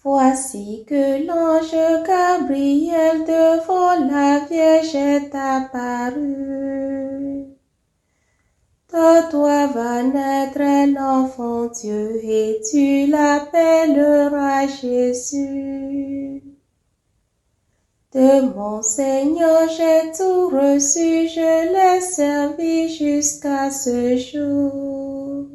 Voici que l'ange Gabriel devant la Vierge est apparu. De toi va naître un enfant Dieu et tu l'appelleras Jésus. De mon Seigneur j'ai tout reçu, je l'ai servi jusqu'à ce jour.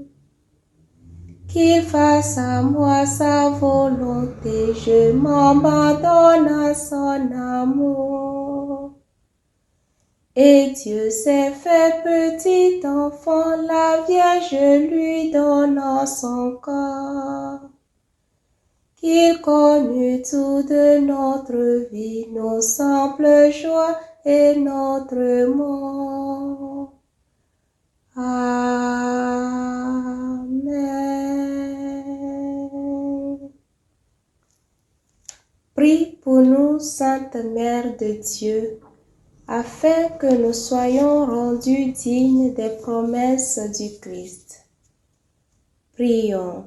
Qu'il fasse à moi sa volonté, je m'abandonne à son amour. Et Dieu s'est fait petit enfant, la Vierge lui donnant son corps. Qu'il connût tout de notre vie, nos simples joies et notre mort. Amen. Prie pour nous, Sainte Mère de Dieu, afin que nous soyons rendus dignes des promesses du Christ. Prions.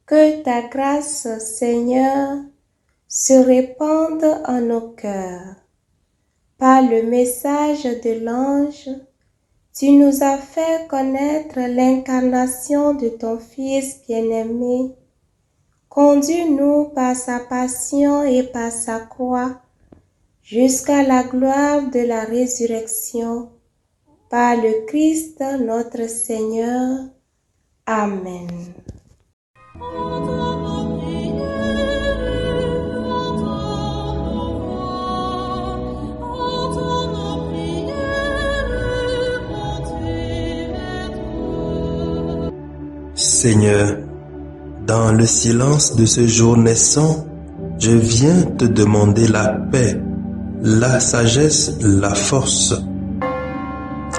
Que ta grâce, Seigneur, se répande en nos cœurs. Par le message de l'ange, tu nous as fait connaître l'incarnation de ton Fils bien-aimé. Conduis-nous par sa passion et par sa croix jusqu'à la gloire de la résurrection. Par le Christ notre Seigneur. Amen. Seigneur, dans le silence de ce jour naissant, je viens te demander la paix, la sagesse, la force.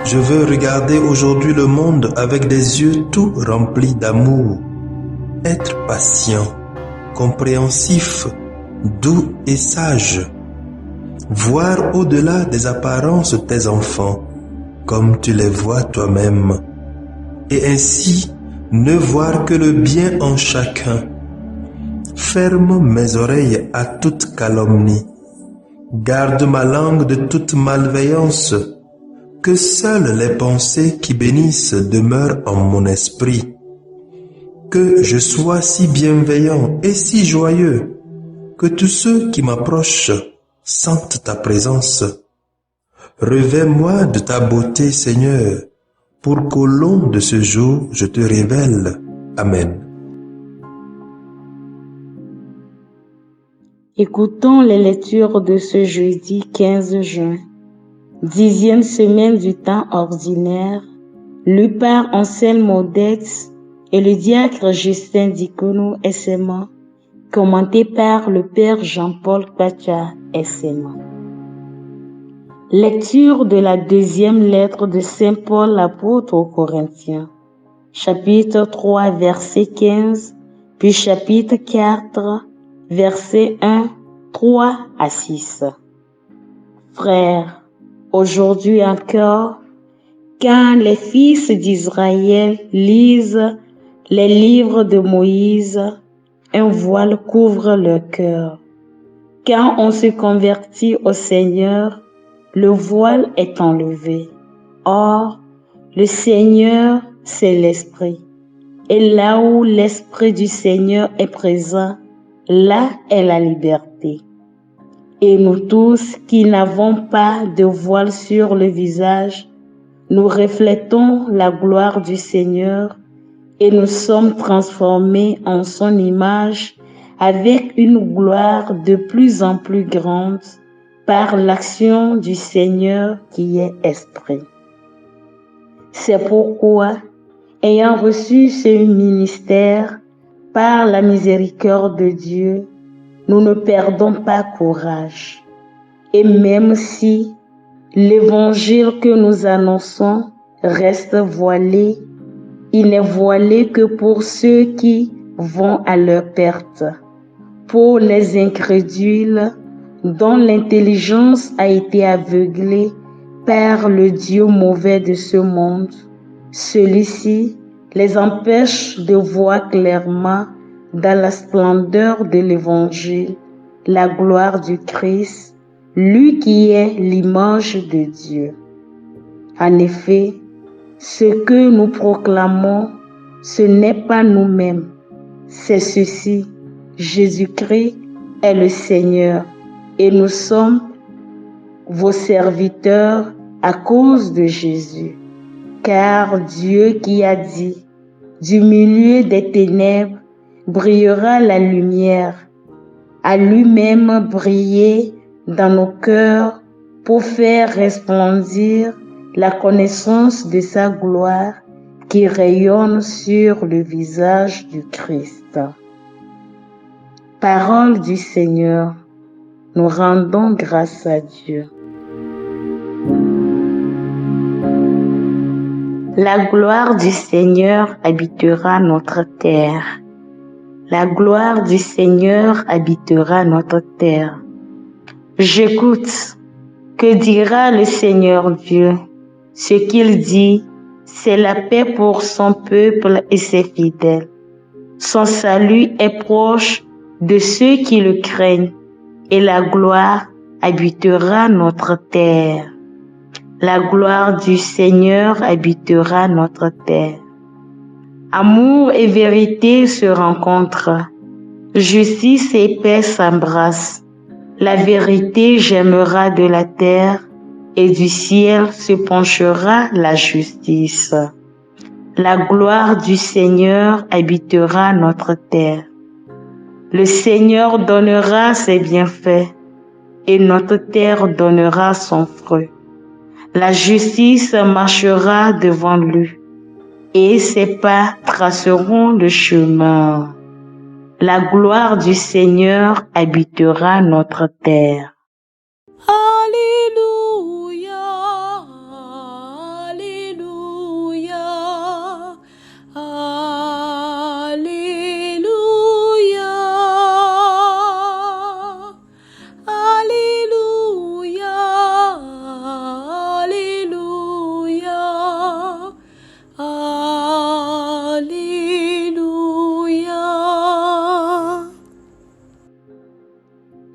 Je veux regarder aujourd'hui le monde avec des yeux tout remplis d'amour, être patient, compréhensif, doux et sage, voir au-delà des apparences tes enfants, comme tu les vois toi-même, et ainsi ne voir que le bien en chacun. Ferme mes oreilles à toute calomnie. Garde ma langue de toute malveillance. Que seules les pensées qui bénissent demeurent en mon esprit. Que je sois si bienveillant et si joyeux que tous ceux qui m'approchent sentent ta présence. Revêt-moi de ta beauté, Seigneur, pour qu'au long de ce jour, je te révèle. Amen. Écoutons les lectures de ce jeudi 15 juin, 10e semaine du temps ordinaire, lu par Anselme Odette et le diacre Justin Diacono SMA, commenté par le Père Jean-Paul Pacha SMA. Lecture de la deuxième lettre de Saint Paul l'apôtre aux Corinthiens, chapitre 3, verset 15, puis chapitre 4, verset 1, 3 à 6. Frères, aujourd'hui encore, quand les fils d'Israël lisent les livres de Moïse, un voile couvre leur cœur. Quand on se convertit au Seigneur, le voile est enlevé. Or, le Seigneur, c'est l'Esprit. Et là où l'Esprit du Seigneur est présent, là est la liberté. Et nous tous qui n'avons pas de voile sur le visage, nous reflétons la gloire du Seigneur et nous sommes transformés en son image avec une gloire de plus en plus grande par l'action du Seigneur qui est Esprit. C'est pourquoi, ayant reçu ce ministère par la miséricorde de Dieu, nous ne perdons pas courage. Et même si l'évangile que nous annonçons reste voilé, il n'est voilé que pour ceux qui vont à leur perte. Pour les incrédules dont l'intelligence a été aveuglée par le Dieu mauvais de ce monde, celui-ci les empêche de voir clairement dans la splendeur de l'Évangile la gloire du Christ, lui qui est l'image de Dieu. En effet, ce que nous proclamons, ce n'est pas nous-mêmes, c'est ceci: Jésus-Christ est le Seigneur et nous sommes vos serviteurs à cause de Jésus. Car Dieu qui a dit, du milieu des ténèbres brillera la lumière, a lui-même brillé dans nos cœurs pour faire resplendir la connaissance de sa gloire qui rayonne sur le visage du Christ. Parole du Seigneur, nous rendons grâce à Dieu. La gloire du Seigneur habitera notre terre. La gloire du Seigneur habitera notre terre. J'écoute. Que dira le Seigneur Dieu? Ce qu'il dit, c'est la paix pour son peuple et ses fidèles. Son salut est proche de ceux qui le craignent, et la gloire habitera notre terre. La gloire du Seigneur habitera notre terre. Amour et vérité se rencontrent. Justice et paix s'embrassent. La vérité germera de la terre et du ciel se penchera la justice. La gloire du Seigneur habitera notre terre. Le Seigneur donnera ses bienfaits et notre terre donnera son fruit. La justice marchera devant lui et ses pas traceront le chemin. La gloire du Seigneur habitera notre terre. Alléluia, Alléluia, Alléluia, Alléluia, Alléluia.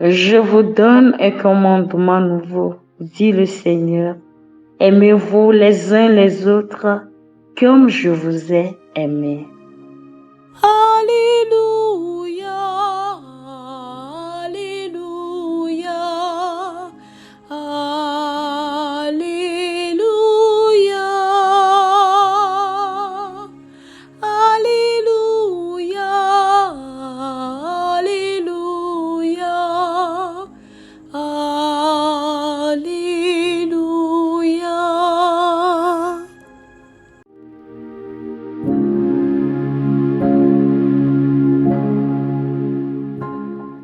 Je vous donne un commandement nouveau, dit le Seigneur. Aimez-vous les uns les autres comme je vous ai aimés. Alléluia, Alléluia, Alléluia, Alléluia, Alléluia, Alléluia.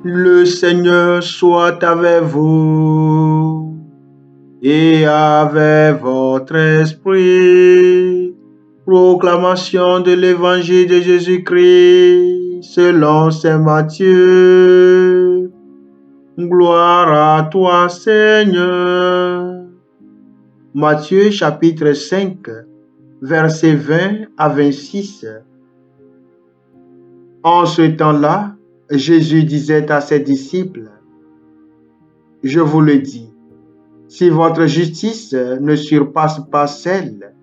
Le Seigneur soit avec vous et avec votre esprit. Proclamation de l'Évangile de Jésus-Christ selon saint Matthieu. Gloire à toi, Seigneur. Matthieu chapitre 5, versets 20 à 26. En ce temps-là, Jésus disait à ses disciples, « Je vous le dis, si votre justice ne surpasse pas celle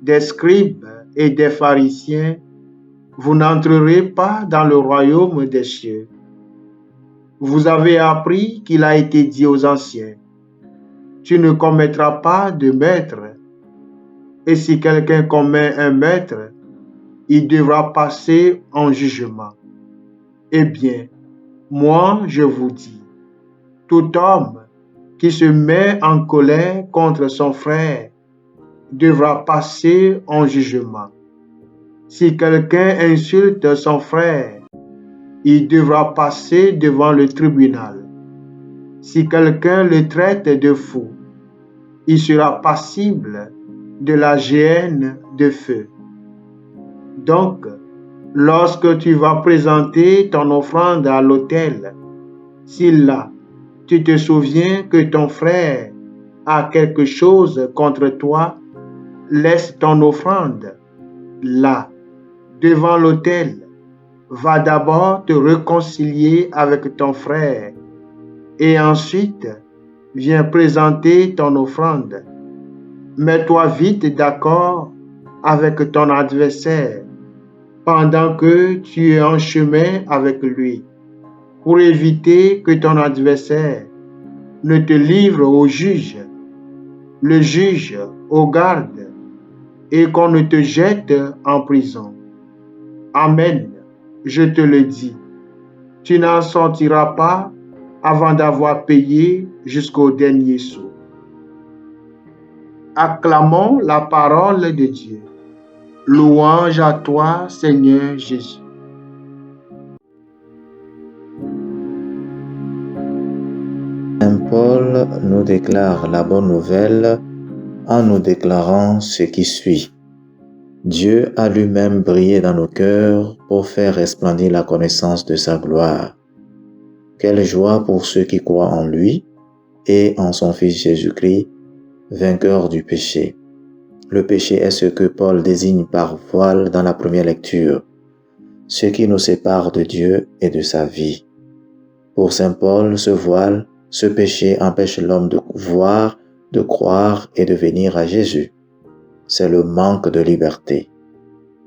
des scribes et des pharisiens, vous n'entrerez pas dans le royaume des cieux. Vous avez appris qu'il a été dit aux anciens, « Tu ne commettras pas de meurtre. » Et si quelqu'un commet un meurtre, il devra passer en jugement. Eh bien, moi je vous dis, tout homme qui se met en colère contre son frère devra passer en jugement. Si quelqu'un insulte son frère, il devra passer devant le tribunal. Si quelqu'un le traite de fou, il sera passible de la géhenne de feu. Donc, lorsque tu vas présenter ton offrande à l'autel, si là, tu te souviens que ton frère a quelque chose contre toi, laisse ton offrande là, devant l'autel. Va d'abord te réconcilier avec ton frère et ensuite viens présenter ton offrande. Mets-toi vite d'accord avec ton adversaire pendant que tu es en chemin avec lui, pour éviter que ton adversaire ne te livre au juge, le juge aux gardes, et qu'on ne te jette en prison. Amen, je te le dis, tu n'en sortiras pas avant d'avoir payé jusqu'au dernier sou. Acclamons la parole de Dieu. Louange à toi, Seigneur Jésus. Saint Paul nous déclare la bonne nouvelle en nous déclarant ce qui suit. Dieu a lui-même brillé dans nos cœurs pour faire resplendir la connaissance de sa gloire. Quelle joie pour ceux qui croient en lui et en son Fils Jésus-Christ, vainqueur du péché. Le péché est ce que Paul désigne par voile dans la première lecture, ce qui nous sépare de Dieu et de sa vie. Pour saint Paul, ce voile, ce péché empêche l'homme de voir, de croire et de venir à Jésus. C'est le manque de liberté.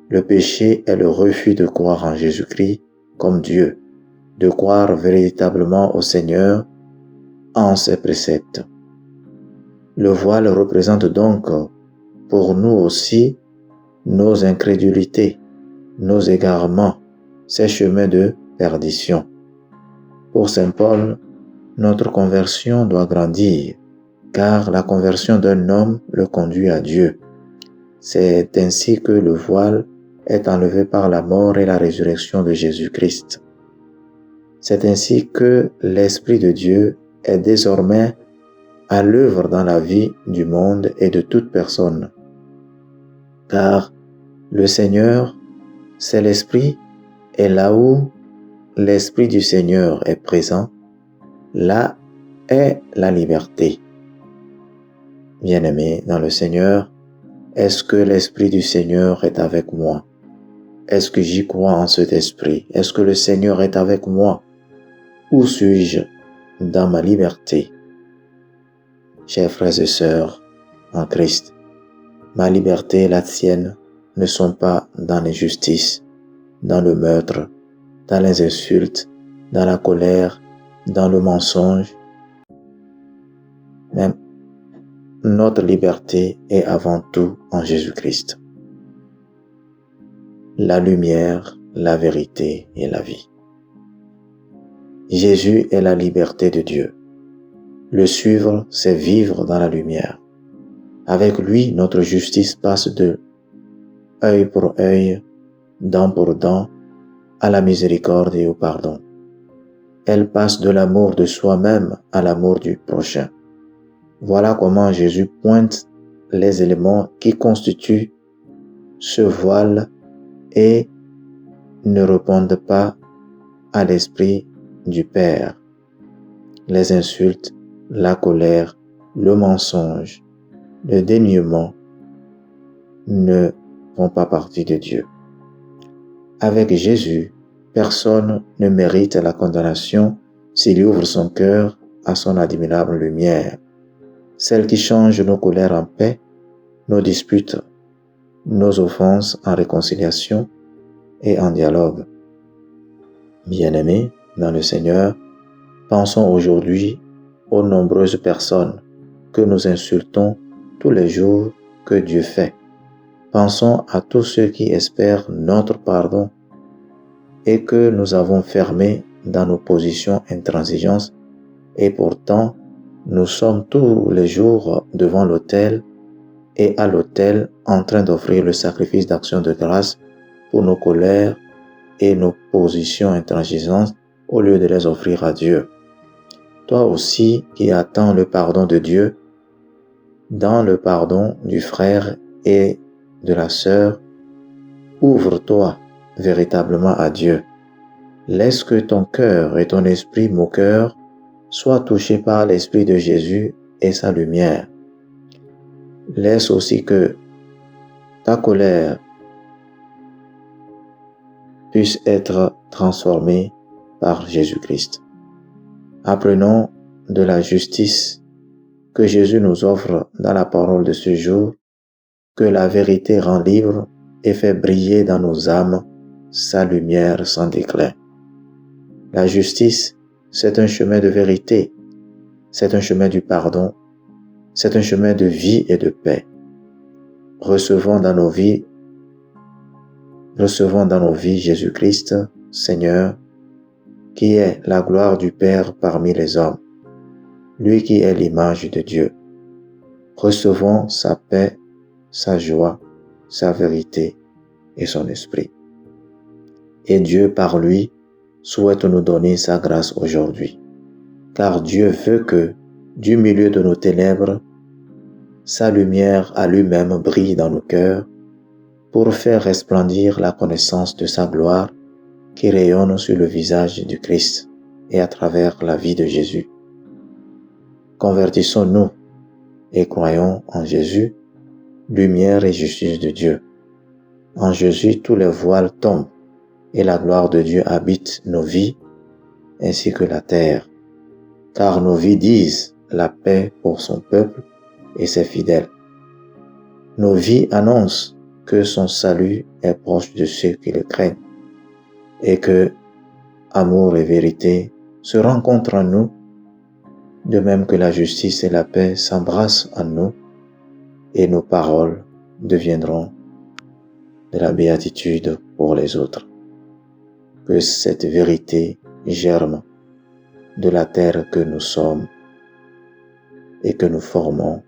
Le péché est le refus de croire en Jésus-Christ comme Dieu, de croire véritablement au Seigneur en ses préceptes. Le voile représente donc pour nous aussi nos incrédulités, nos égarements, ces chemins de perdition. Pour saint Paul, notre conversion doit grandir, car la conversion d'un homme le conduit à Dieu. C'est ainsi que le voile est enlevé par la mort et la résurrection de Jésus-Christ. C'est ainsi que l'Esprit de Dieu est désormais à l'œuvre dans la vie du monde et de toute personne. Car le Seigneur, c'est l'Esprit, et là où l'Esprit du Seigneur est présent, là est la liberté. Bien-aimés dans le Seigneur, est-ce que l'Esprit du Seigneur est avec moi? Est-ce que j'y crois en cet Esprit? Est-ce que le Seigneur est avec moi? Où suis-je dans ma liberté? Chers frères et sœurs en Christ, ma liberté et la tienne ne sont pas dans l'injustice, dans le meurtre, dans les insultes, dans la colère, dans le mensonge. Même notre liberté est avant tout en Jésus-Christ. La lumière, la vérité et la vie. Jésus est la liberté de Dieu. Le suivre, c'est vivre dans la lumière. Avec lui, notre justice passe de œil pour œil, dent pour dent, à la miséricorde et au pardon. Elle passe de l'amour de soi-même à l'amour du prochain. Voilà comment Jésus pointe les éléments qui constituent ce voile et ne répondent pas à l'esprit du Père. Les insultes, la colère, le mensonge, le déniement ne font pas partie de Dieu. Avec Jésus, personne ne mérite la condamnation s'il ouvre son cœur à son admirable lumière, celle qui change nos colères en paix, nos disputes, nos offenses en réconciliation et en dialogue. Bien-aimés dans le Seigneur, pensons aujourd'hui aux nombreuses personnes que nous insultons tous les jours que Dieu fait. Pensons à tous ceux qui espèrent notre pardon et que nous avons fermés dans nos positions intransigeantes, et pourtant nous sommes tous les jours devant l'autel et à l'autel en train d'offrir le sacrifice d'action de grâce pour nos colères et nos positions intransigeantes au lieu de les offrir à Dieu. toi aussi qui attends le pardon de Dieu, dans le pardon du frère et de la sœur, ouvre-toi véritablement à Dieu. Laisse que ton cœur et ton esprit moqueur soient touchés par l'Esprit de Jésus et sa lumière. Laisse aussi que ta colère puisse être transformée par Jésus-Christ. Apprenons de la justice que Jésus nous offre dans la parole de ce jour, que la vérité rend libre et fait briller dans nos âmes sa lumière sans déclin. La justice, c'est un chemin de vérité, c'est un chemin du pardon, c'est un chemin de vie et de paix. Recevons dans nos vies Jésus-Christ, Seigneur, qui est la gloire du Père parmi les hommes, lui qui est l'image de Dieu. Recevons sa paix, sa joie, sa vérité et son esprit. Et Dieu, par lui, souhaite nous donner sa grâce aujourd'hui. Car Dieu veut que, du milieu de nos ténèbres, sa lumière à lui-même brille dans nos cœurs pour faire resplendir la connaissance de sa gloire qui rayonne sur le visage du Christ et à travers la vie de Jésus. Convertissons-nous et croyons en Jésus, lumière et justice de Dieu. En Jésus, tous les voiles tombent et la gloire de Dieu habite nos vies ainsi que la terre. Car nos vies disent la paix pour son peuple et ses fidèles. Nos vies annoncent que son salut est proche de ceux qui le craignent et que amour et vérité se rencontrent en nous, de même que la justice et la paix s'embrassent en nous et nos paroles deviendront de la béatitude pour les autres. Que cette vérité germe de la terre que nous sommes et que nous formons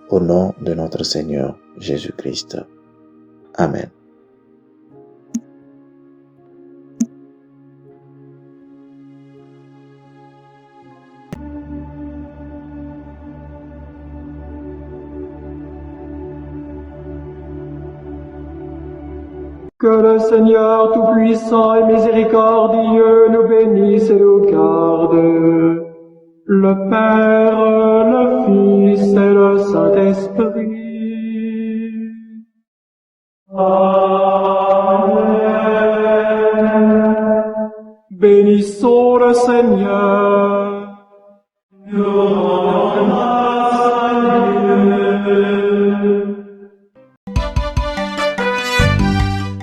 au nom de notre Seigneur Jésus-Christ. Amen. Que le Seigneur Tout-Puissant et Miséricordieux nous bénisse et nous garde, le Père, le Fils et le Saint-Esprit. Amen. Bénissons le Seigneur. Nous rendons grâce à Dieu.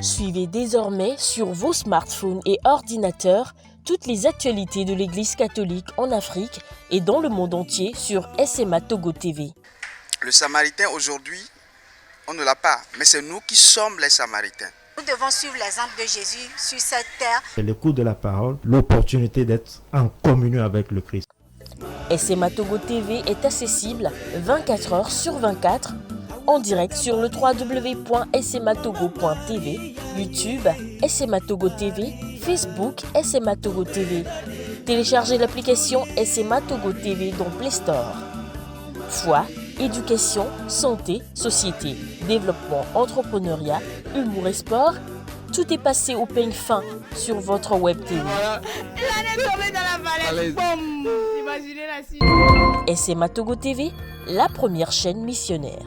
Suivez désormais sur vos smartphones et ordinateurs toutes les actualités de l'Église catholique en Afrique et dans le monde entier sur SMA Togo TV. Le Samaritain aujourd'hui, on ne l'a pas, mais c'est nous qui sommes les Samaritains. Nous devons suivre l'exemple de Jésus sur cette terre. C'est l'écoute de la parole, l'opportunité d'être en communion avec le Christ. SMA Togo TV est accessible 24 heures sur 24 en direct sur le www.smatogo.tv, YouTube SMA Togo TV, Facebook SMA Togo TV. Téléchargez l'application SMA Togo TV dans Play Store. Foi, éducation, santé, société, développement, entrepreneuriat, humour et sport, tout est passé au peigne fin sur votre web TV. Il est tombé dans la falaise. Boum. Imaginez la suite. SMA Togo TV, la première chaîne missionnaire.